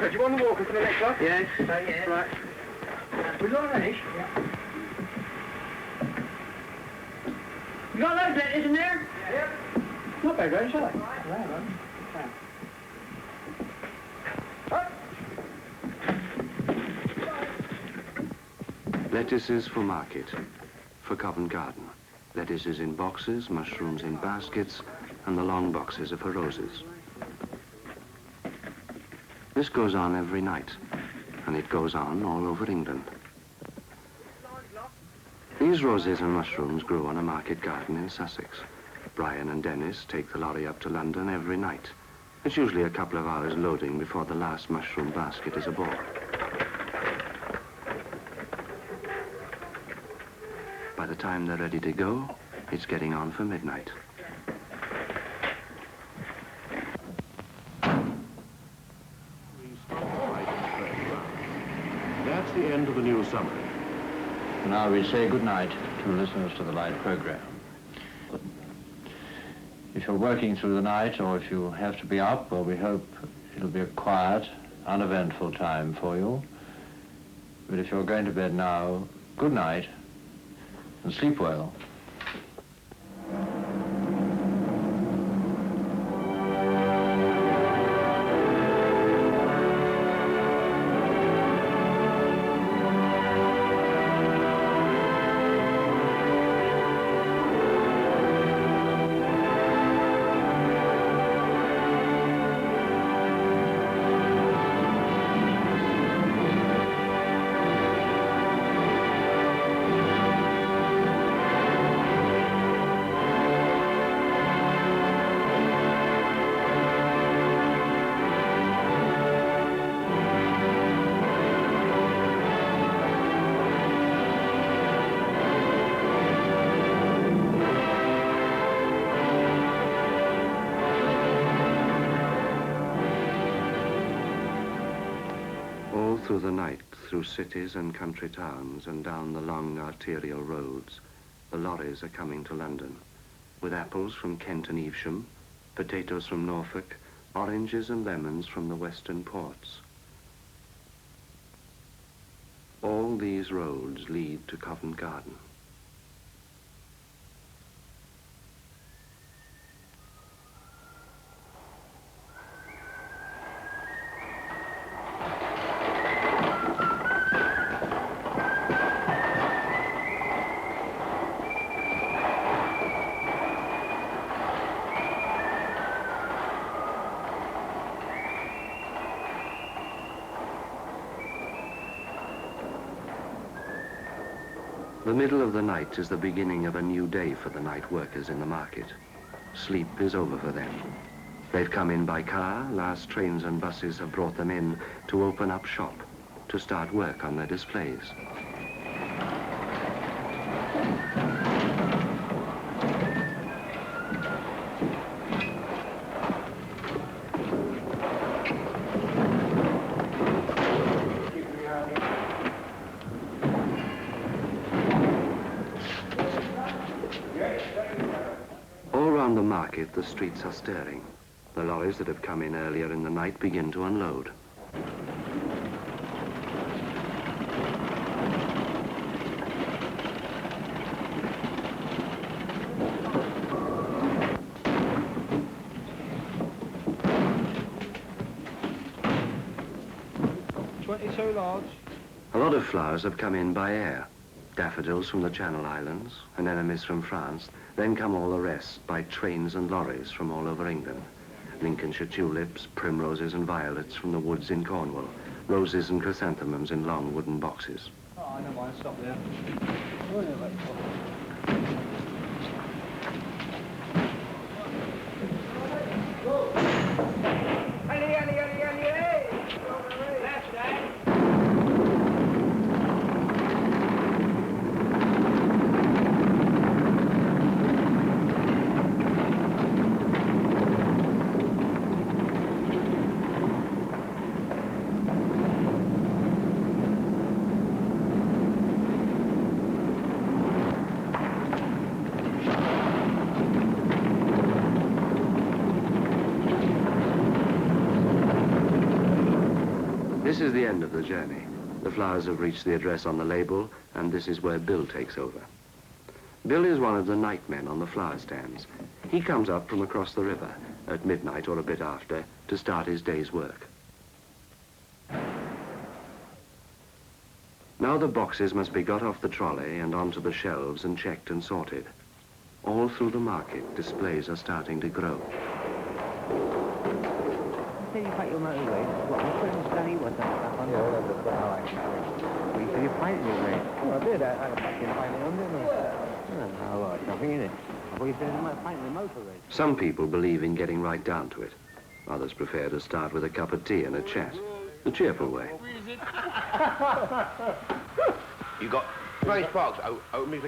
Walker, do you want to walk us to the next one? Yes. Yeah. Right. We've got ready? Yeah. You got loads of letters in there? Yeah. Not very great, shall I? Lettuces for market, for Covent Garden. Lettuces in boxes, mushrooms in baskets, and the long boxes are for roses. This goes on every night, and it goes on all over England. These roses and mushrooms grow on a market garden in Sussex. Brian and Dennis take the lorry up to London every night. It's usually a couple of hours loading before the last mushroom basket is aboard. By the time they're ready to go, it's getting on for midnight. That's the end of the new summer. Now we say good night to listeners to the light program. If you're working through the night or if you have to be up, well, we hope it'll be a quiet, uneventful time for you. But if you're going to bed now, good night and sleep well. Through the night, through cities and country towns and down the long arterial roads, the lorries are coming to London, with apples from Kent and Evesham, potatoes from Norfolk, oranges and lemons from the western ports. All these roads lead to Covent Garden. The middle of the night is the beginning of a new day for the night workers in the market. Sleep is over for them. They've come in by car, last trains and buses have brought them in to open up shop, to start work on their displays. The streets are stirring. The lorries that have come in earlier in the night begin to unload. $22 large. A lot of flowers have come in by air. Daffodils from the Channel Islands, anemones from France. Then come all the rest by trains and lorries from all over England. Lincolnshire tulips, primroses and violets from the woods in Cornwall. Roses and chrysanthemums in long wooden boxes. Oh, I don't mind. Stop there. This is the end of the journey. The flowers have reached the address on the label, and this is where Bill takes over. Bill is one of the night men on the flower stands. He comes up from across the river at midnight or a bit after to start his day's work. Now the boxes must be got off the trolley and onto the shelves and checked and sorted. All through the market, displays are starting to grow. Say you paint your motorway. What, you put some stunning what's that on? Yeah, well, that's how I can. Well, you painted it, mate. Well, I did. I had a fucking paint it on, didn't I? Oh, well, it's nothing in it. I thought you said you might paint the motorway. Some people believe in getting right down to it. Others prefer to start with a cup of tea and a chat. The cheerful way. You got Grace Parks, open,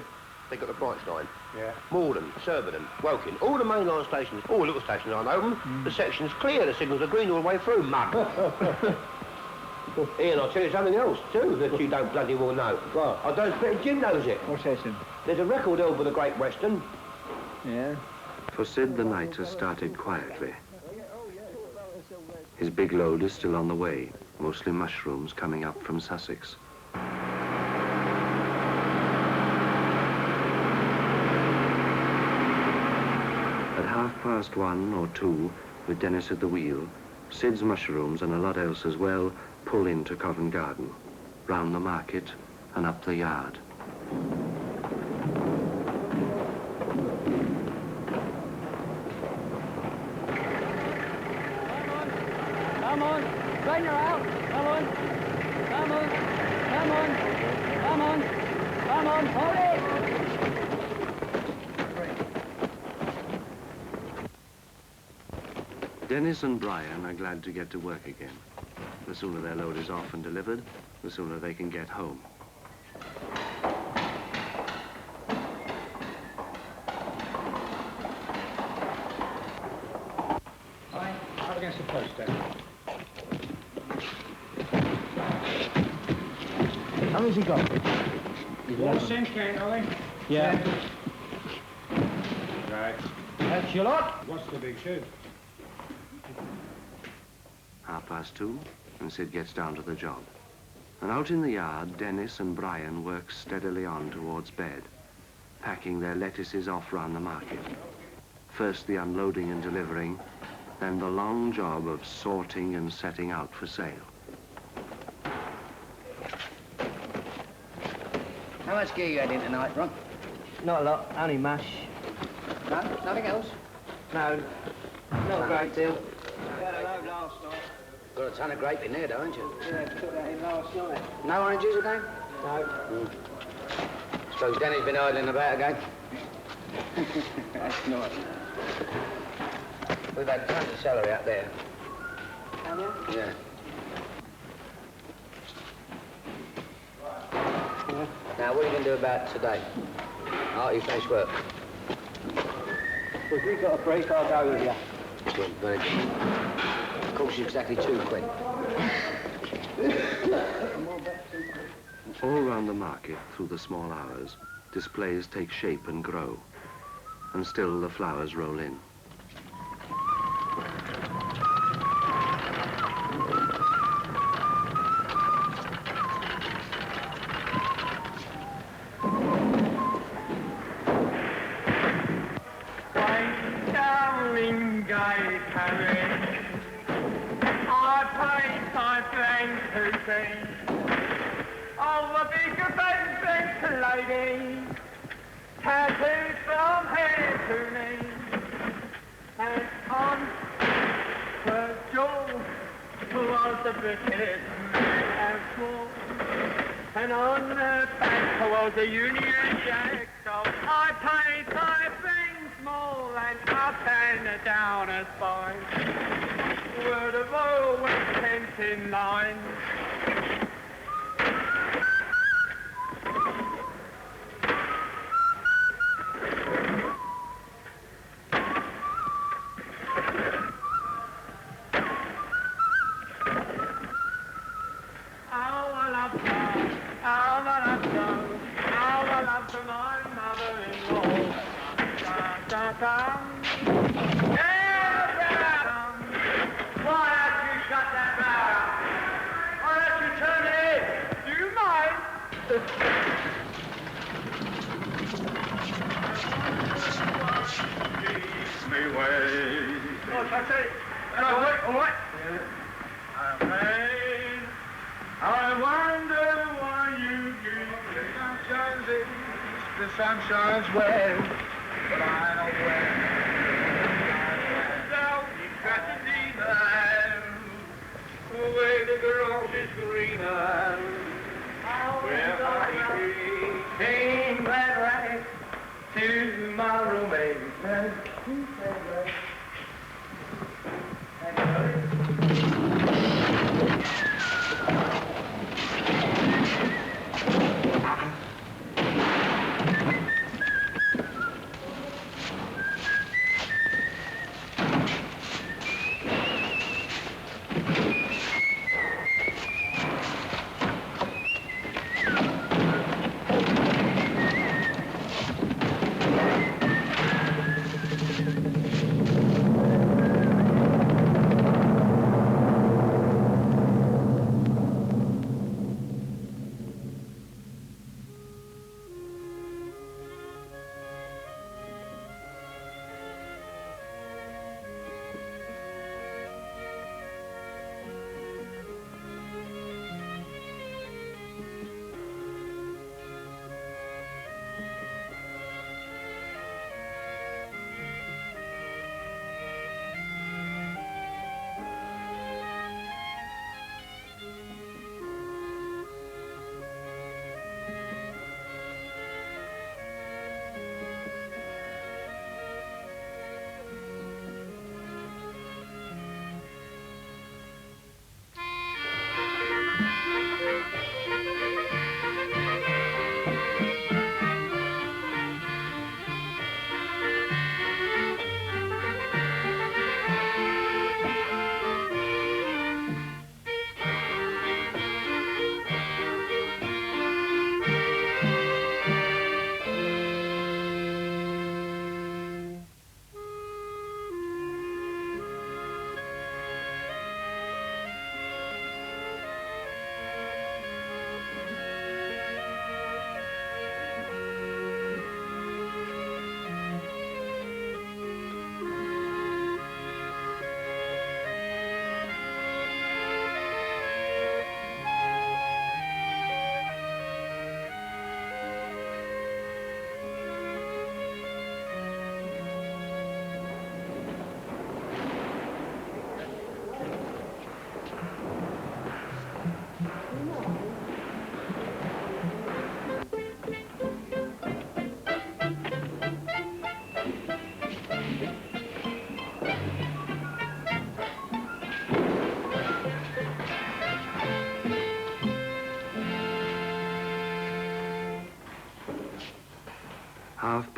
they got the Brights line. Yeah. Morden, Surbiton, Woking, all the mainline stations, all the little stations aren't open. The section's clear, the signals are green all the way through, mug. Ian, I'll tell you something else too that you don't bloody well know. What? I don't expect Jim knows it. What's that, then? There's a record over the Great Western. Yeah. For Sid, the night has started quietly. His big load is still on the way, mostly mushrooms coming up from Sussex. At 1:30 or 2, with Dennis at the wheel, Sid's mushrooms and a lot else as well pull into Covent Garden, round the market and up the yard. Come on, strain her out. Come on, come on, come on, come on, come on, hold it. Dennis and Brian are glad to get to work again. The sooner their load is off and delivered, the sooner they can get home. Right, up against the post then. How many's he got? One cent, can't I? Yeah. Right. That's your lot. What's the big shoe? 2:30, and Sid gets down to the job. And out in the yard, Dennis and Brian work steadily on towards bed, packing their lettuces off round the market. First the unloading and delivering, then the long job of sorting and setting out for sale. How much gear you had in tonight, Ron? Not a lot, only mash. No, nothing else? No, not a great deal. We had a load last night. Got a ton of grape in there, don't you? Yeah, took that in last night. No oranges again? No. Suppose Danny's been idling about again. That's not. We've had tons of celery out there. Have you? Yeah. Now, what are you going to do about today? After you finish work? Well, if you've got a break, I'll go with you. Good, very good. Of course, it's exactly 2 quid. All round the market, through the small hours, displays take shape and grow, and still the flowers roll in. Tattoos from head to knee, and on the jaw was the British man and small, and on the back was a Union Jack. So I paid 5 things small and up and down a spine. Word of all went pent in line. Why don't you shut that mouth? All right. I wonder why you give the sunshine this, the sun shines where, but I know where. Down in Pasadena, where the grass is greener, where I came right to my romance.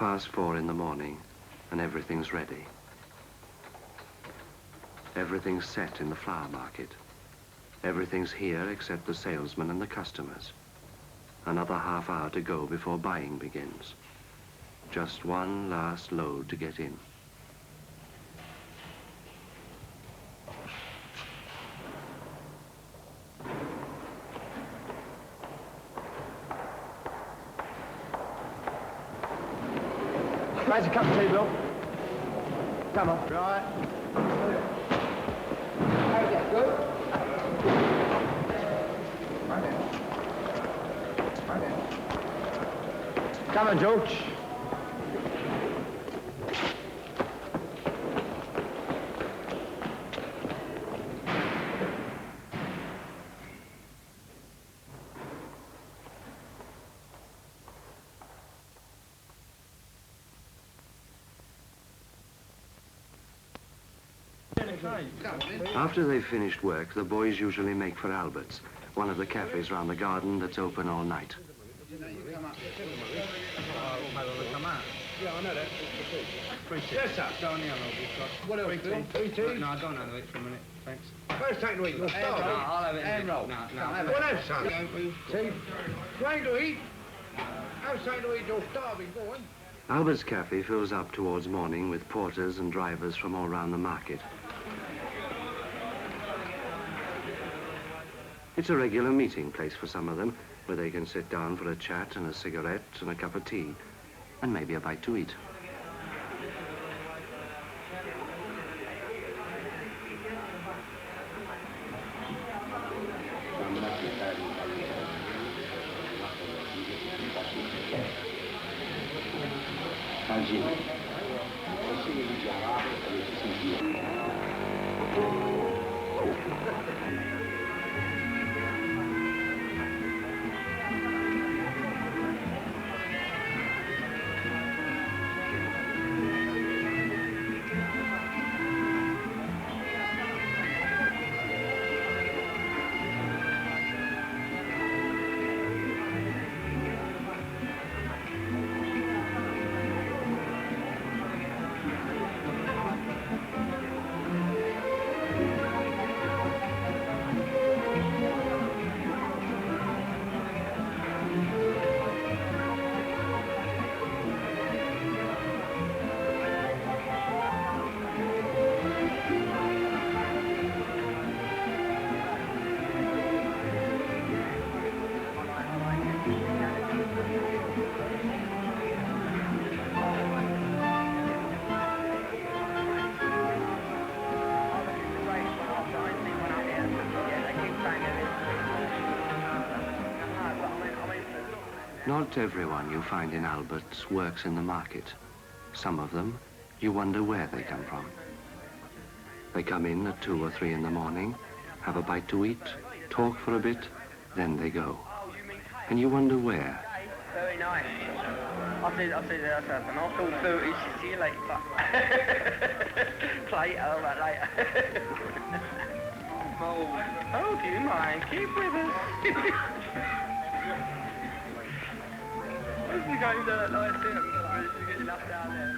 "4:30 in the morning, and everything's ready. Everything's set in the flower market. Everything's here except the salesmen and the customers. Another half hour to go before buying begins. Just one last load to get in. Raise a cup of tea, Bill. Come on. Right. How's that, good? Come on, George. After they've finished work, the boys usually make for Albert's, one of the cafes round the garden that's open all night. Yeah, I know that. Yes, sir. What else, Bill? 3 teas? No, I don't know it for a minute, thanks. Where's taking to eat? You're starving. No, I'll have it. And roll. No. What else, son? Tea? Something to eat? Have something to eat, you're starving, boy. Albert's cafe fills up towards morning with porters and drivers from all round the market. It's a regular meeting place for some of them, where they can sit down for a chat and a cigarette and a cup of tea, and maybe a bite to eat. Not everyone you find in Albert's works in the market. Some of them, you wonder where they come from. They come in at 2 or 3 in the morning, have a bite to eat, talk for a bit, then they go. And you wonder where. Very nice. I'll see the outside, and I'll call 30. See you later. Later, but later. Oh, do you mind? Keep with us. You guys don't like it. You get enough down there.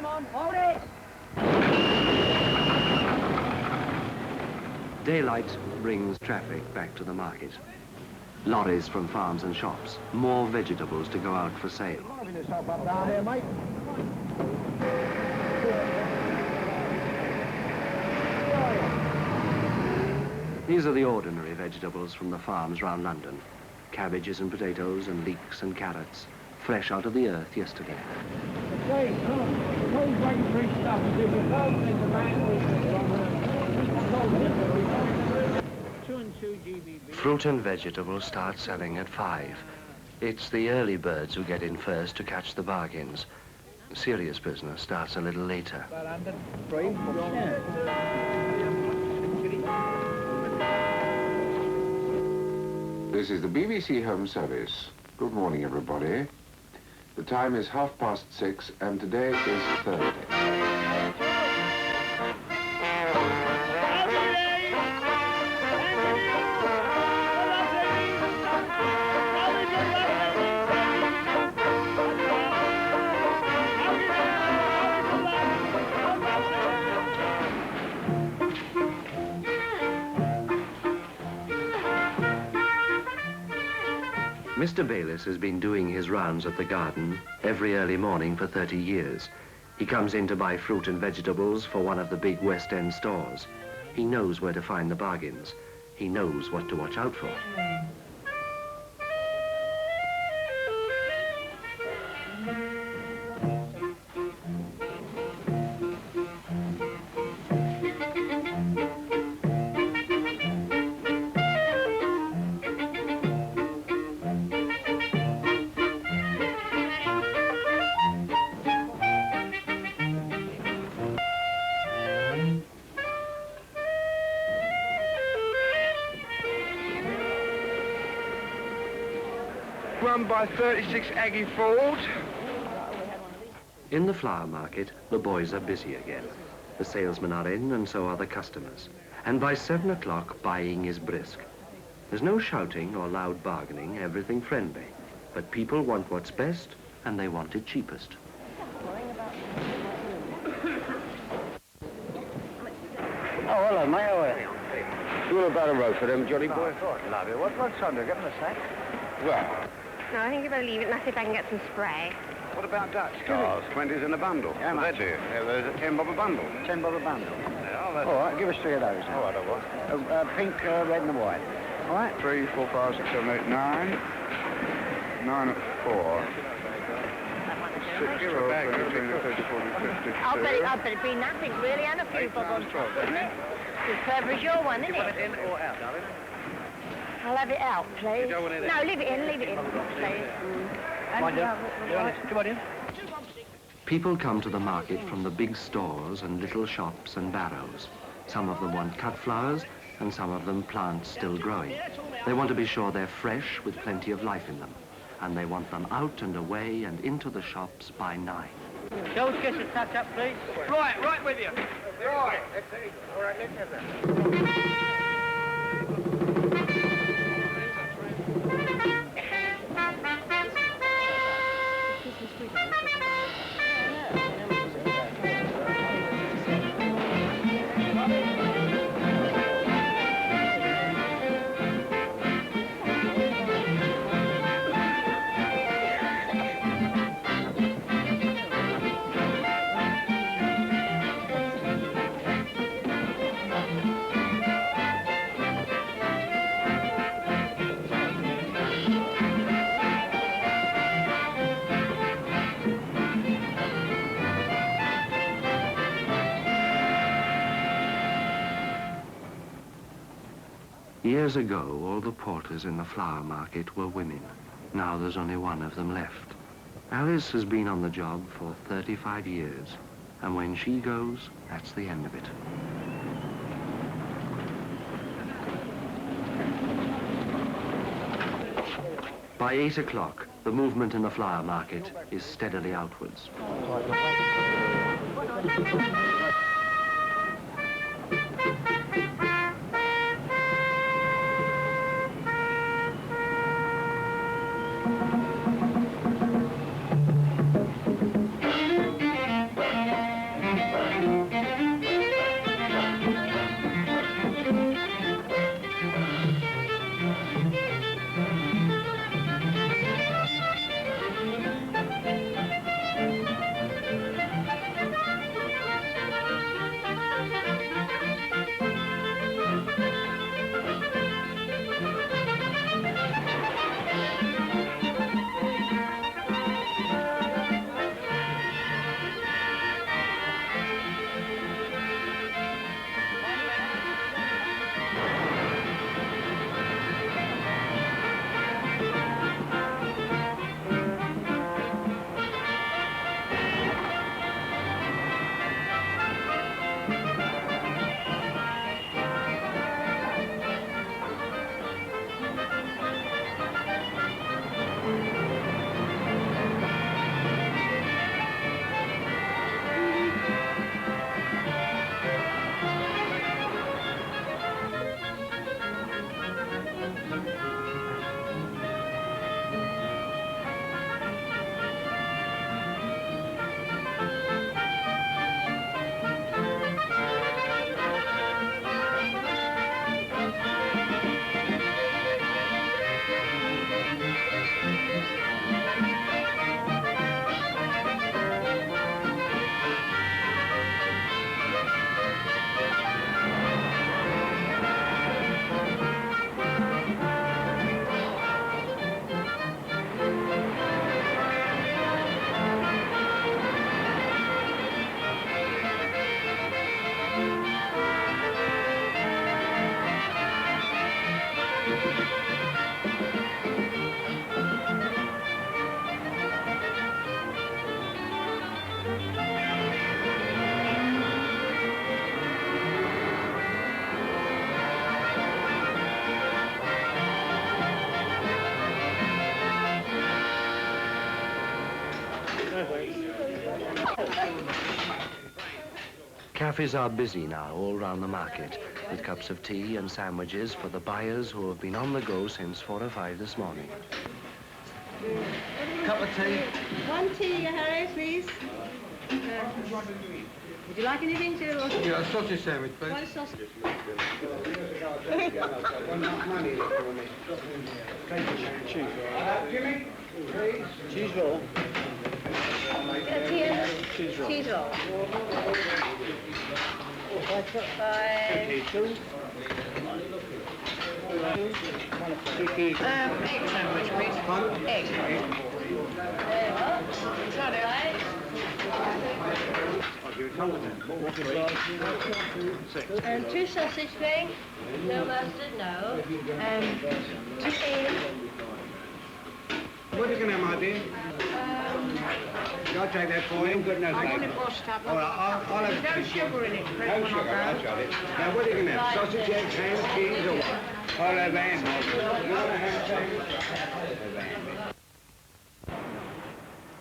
Come on, hold it! Daylight brings traffic back to the market. Lorries from farms and shops, more vegetables to go out for sale. Marvin yourself up down there, mate. These are the ordinary vegetables from the farms round London. Cabbages and potatoes and leeks and carrots. fresh out of the earth yesterday. Fruit and vegetables start selling at 5. It's the early birds who get in first to catch the bargains. Serious business starts a little later. This is the BBC Home Service. Good morning, everybody. The time is 6:30, and today is Thursday. Mr. Bayliss has been doing his rounds at the garden every early morning for 30 years. He comes in to buy fruit and vegetables for one of the big West End stores. He knows where to find the bargains. He knows what to watch out for. Run by 36 Aggie Ford. In the flower market, the boys are busy again. The salesmen are in, and so are the customers. And by 7 o'clock, buying is brisk. There's no shouting or loud bargaining, everything friendly. But people want what's best, and they want it cheapest. Oh, hello, mate. How are you? You want about a row for them, Johnny boy? Love it. What's under? Give them a sec. Well, No, I think you better leave it and I see if I can get some spray. What about Dutch cars? 20s in a bundle. How much? They do. Yeah, there's a 10 bob a bundle. 10 bob a bundle. Yeah, All right, give us 3 of those. All right, all right. Pink, red and white. All right? 3, 4, 5, 6, 7, 8, 9. 9 at 4. 6, 12, 13, 30, 40, 50. I'll bet it'd be nothing really, and a few bob on top, wouldn't it? As clever as your one, isn't it? In or out, darling? I'll have it out, please. You don't want it in? No, leave it in, please. Come on in. People come to the market from the big stores and little shops and barrows. Some of them want cut flowers, and some of them plants still growing. They want to be sure they're fresh with plenty of life in them. And they want them out and away and into the shops by 9. Joe's just a touch up, please. Right with you. Right. All right, let's have that. Years ago, all the porters in the flower market were women. Now there's only one of them left. Alice has been on the job for 35 years, and when she goes, that's the end of it. By 8 o'clock, the movement in the flower market is steadily outwards. Cafes are busy now all round the market, with cups of tea and sandwiches for the buyers who have been on the go since 4 or 5 this morning. Cup of tea. One tea, Harry, please. Would you like anything to? Yeah, a sausage sandwich, please. One sausage. Cheese roll. Cheese roll. Cheese roll. What's up, Egg sandwich, please. Egg. And 2 sausage, please. No mustard, no. 2 eggs. What are you going to have, my dear? I'll take that for you. Good enough, I want it washed up. All right, I'll have No sugar in it. No sugar, I'll try it. Now, what are you going to have? Sausage, eggs, ham, cheese, or what? I'll have ham.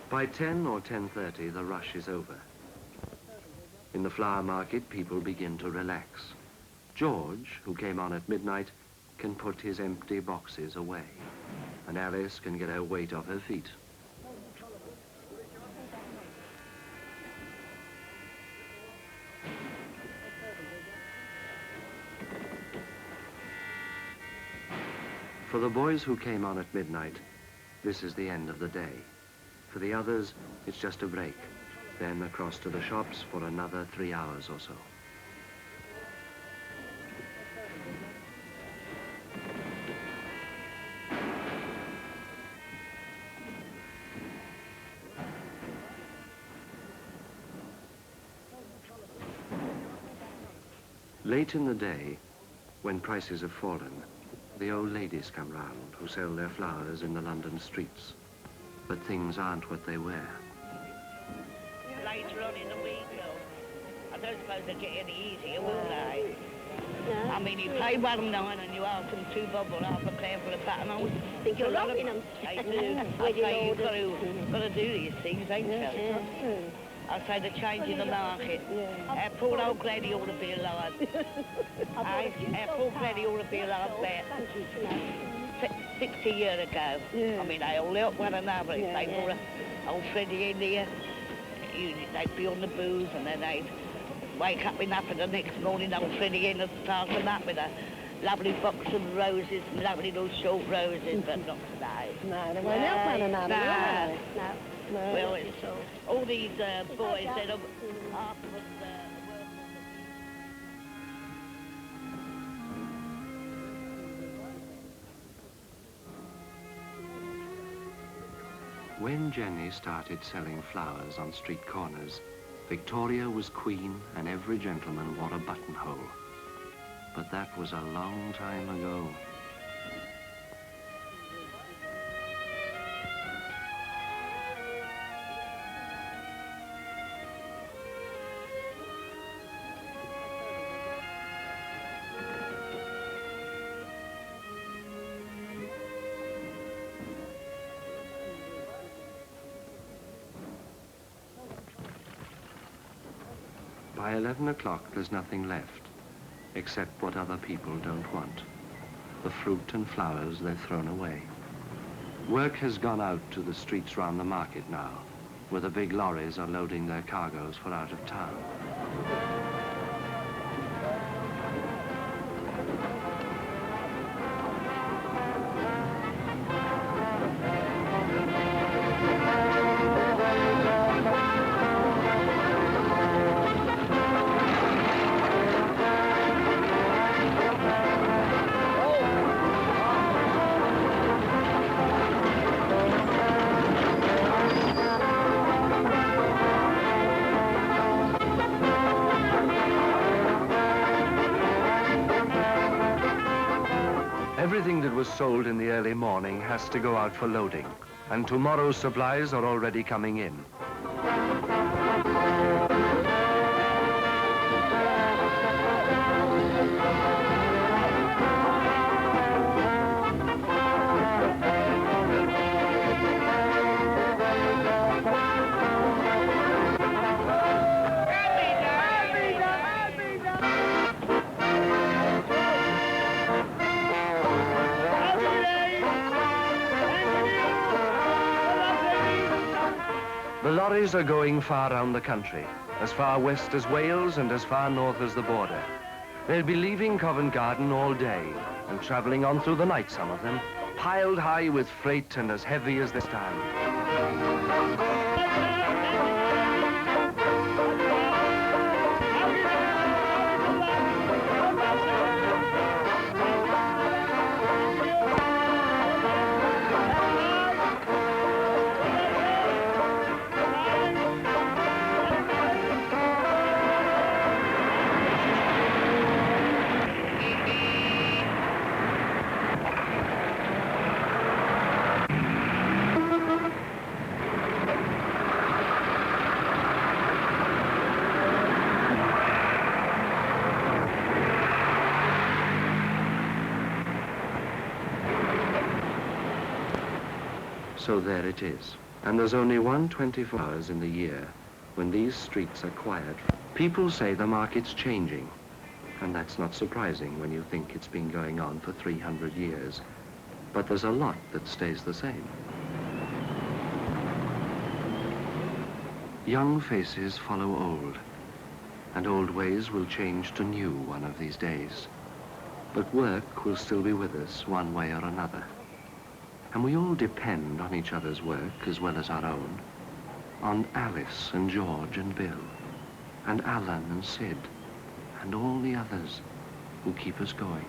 By 10 or 10:30, the rush is over. In the flower market, people begin to relax. George, who came on at midnight, can put his empty boxes away, and Alice can get her weight off her feet. For the boys who came on at midnight, this is the end of the day. For the others, it's just a break, then across to the shops for another 3 hours or so. Late in the day, when prices have fallen, the old ladies come round who sell their flowers in the London streets. But things aren't what they were. Later on in the week, though, I don't suppose they'll get any easier, will they? No. I mean, you pay $1.09 and you ask them 2 bob or half a pound for a buttonhole. Think you're robbing them. They do. I say you've got to do these things, ain't you? I say they're changing the market. Our poor old Gladdy ought to be alive. Our poor Gladdy ought to be alive about 60 years ago. I mean, they all help one another. If they brought old Freddie in here, they'd be on the booze, and then they'd wake up enough the next morning, old Freddie in and start them up with a lovely box of roses, lovely little short roses, but not today. No, they won't help one another, will they? No. No. Well, it's all these boys that are afterwards When Jenny started selling flowers on street corners, Victoria was queen and every gentleman wore a buttonhole. But that was a long time ago. By 11 o'clock, there's nothing left, except what other people don't want. The fruit and flowers they've thrown away. Work has gone out to the streets round the market now, where the big lorries are loading their cargoes for out of town. Everything that was sold in the early morning has to go out for loading, and tomorrow's supplies are already coming in. lorries are going far round the country, as far west as Wales and as far north as the border. They'll be leaving Covent Garden all day and travelling on through the night, some of them, piled high with freight and as heavy as they stand. So there it is. And there's only 124 hours in the year when these streets are quiet. People say the market's changing, and that's not surprising when you think it's been going on for 300 years. But there's a lot that stays the same. Young faces follow old, and old ways will change to new one of these days. But work will still be with us one way or another. And we all depend on each other's work as well as our own. On Alice and George and Bill, and Alan and Sid, and all the others who keep us going.